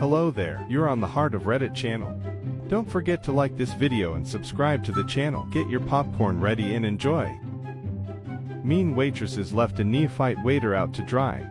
Hello there, you're on the Heart of Reddit channel. Don't forget to like this video and subscribe to the channel. Get your popcorn ready and enjoy. Mean waitresses left a neophyte waiter out to dry.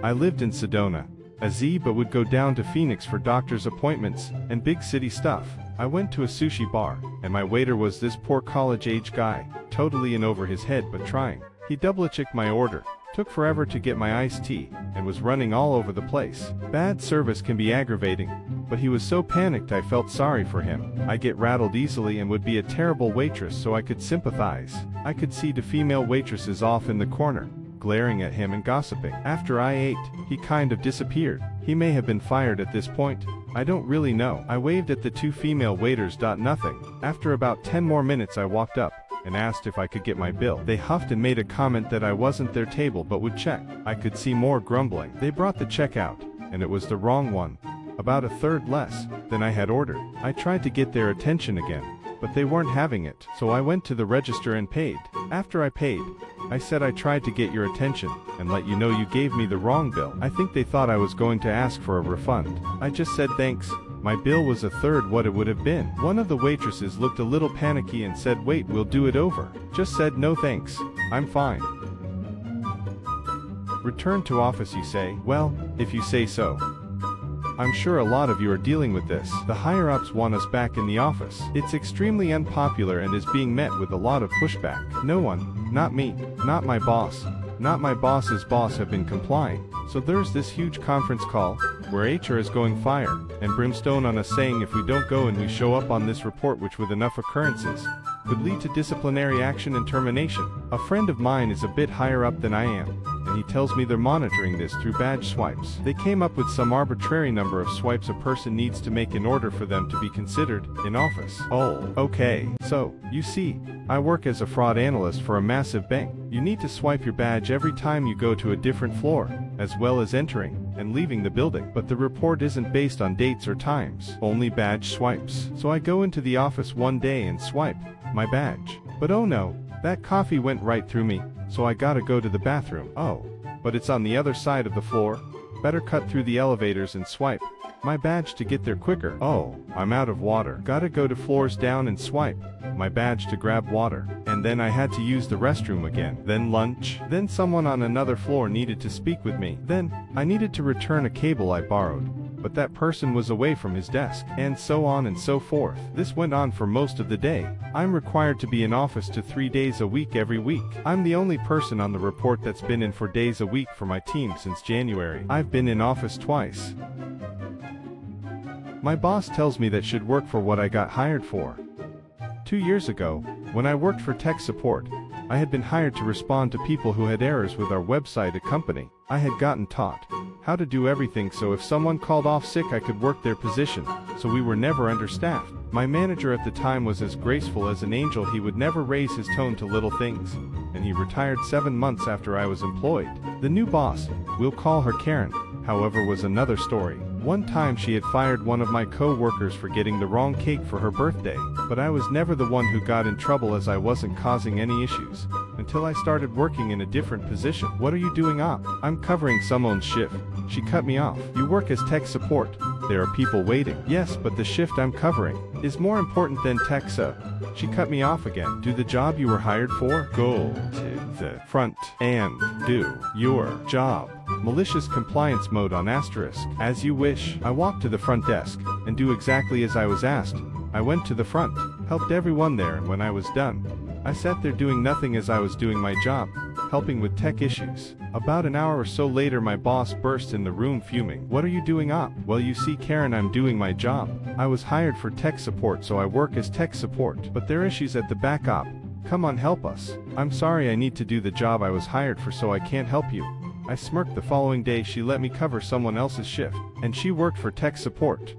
I lived in Sedona, AZ, but would go down to Phoenix for doctor's appointments and big city stuff. I went to a sushi bar, and my waiter was this poor college-age guy, totally in over his head but trying. He double-checked my order, took forever to get my iced tea, and was running all over the place. Bad service can be aggravating, but he was so panicked I felt sorry for him. I get rattled easily and would be a terrible waitress, so I could sympathize. I could see the female waitresses off in the corner, glaring at him and gossiping. After I ate, he kind of disappeared. He may have been fired at this point. I don't really know. I waved at the two female waiters. Nothing. After about 10 more minutes I walked up and asked if I could get my bill. They huffed and made a comment that I wasn't their table but would check. I could see more grumbling. They brought the check out, and it was the wrong one, about a third less than I had ordered. I tried to get their attention again, but they weren't having it, so I went to the register and paid. After I paid, I said I tried to get your attention and let you know you gave me the wrong bill. I think they thought I was going to ask for a refund. I just said thanks. My bill was a third what it would have been. One of the waitresses looked a little panicky and said, "Wait, we'll do it over." Just said no thanks, I'm fine. Return to office, you say? Well, if you say so. I'm sure a lot of you are dealing with this. The higher-ups want us back in the office. It's extremely unpopular and is being met with a lot of pushback. No one, not me, not my boss, not my boss's boss have been complying. So there's this huge conference call, where HR is going fire and brimstone on us, saying if we don't go and we show up on this report, which with enough occurrences, could lead to disciplinary action and termination. A friend of mine is a bit higher up than I am, and he tells me they're monitoring this through badge swipes. They came up with some arbitrary number of swipes a person needs to make in order for them to be considered in office. Oh, okay. So, you see, I work as a fraud analyst for a massive bank. You need to swipe your badge every time you go to a different floor, as well as entering and leaving the building. But the report isn't based on dates or times, only badge swipes. So I go into the office one day and swipe my badge. But oh no, that coffee went right through me, so I gotta go to the bathroom. Oh, but it's on the other side of the floor. Better cut through the elevators and swipe my badge to get there quicker. Oh, I'm out of water. Gotta go to floors down and swipe my badge to grab water. And then I had to use the restroom again. Then lunch. Then someone on another floor needed to speak with me. Then I needed to return a cable I borrowed, but that person was away from his desk. And so on and so forth. This went on for most of the day. I'm required to be in office to 3 days a week every week. I'm the only person on the report that's been in 4 days a week for my team since January. I've been in office twice. My boss tells me that should work for what I got hired for. 2 years ago, when I worked for tech support, I had been hired to respond to people who had errors with our website at company. I had gotten taught how to do everything, so if someone called off sick I could work their position, so we were never understaffed. My manager at the time was as graceful as an angel. He would never raise his tone to little things, and he retired 7 months after I was employed. The new boss, we'll call her Karen, however, was another story. One time she had fired one of my co-workers for getting the wrong cake for her birthday, but I was never the one who got in trouble as I wasn't causing any issues, until I started working in a different position. What are you doing up? I'm covering someone's shift. She cut me off. You work as tech support. There are people waiting. Yes, but the shift I'm covering is more important than tech, so. She cut me off again. Do the job you were hired for. Go to the front and do your job. Malicious compliance mode on asterisk. As you wish. I walked to the front desk and do exactly as I was asked. I went to the front, helped everyone there, and when I was done, I sat there doing nothing as I was doing my job, helping with tech issues. About an hour or so later my boss burst in the room fuming. What are you doing up? Well, you see, Karen, I'm doing my job. I was hired for tech support, so I work as tech support. But there are issues at the back op. Come on, help us. I'm sorry, I need to do the job I was hired for, so I can't help you. I smirked. The following day she let me cover someone else's shift, and she worked for tech support.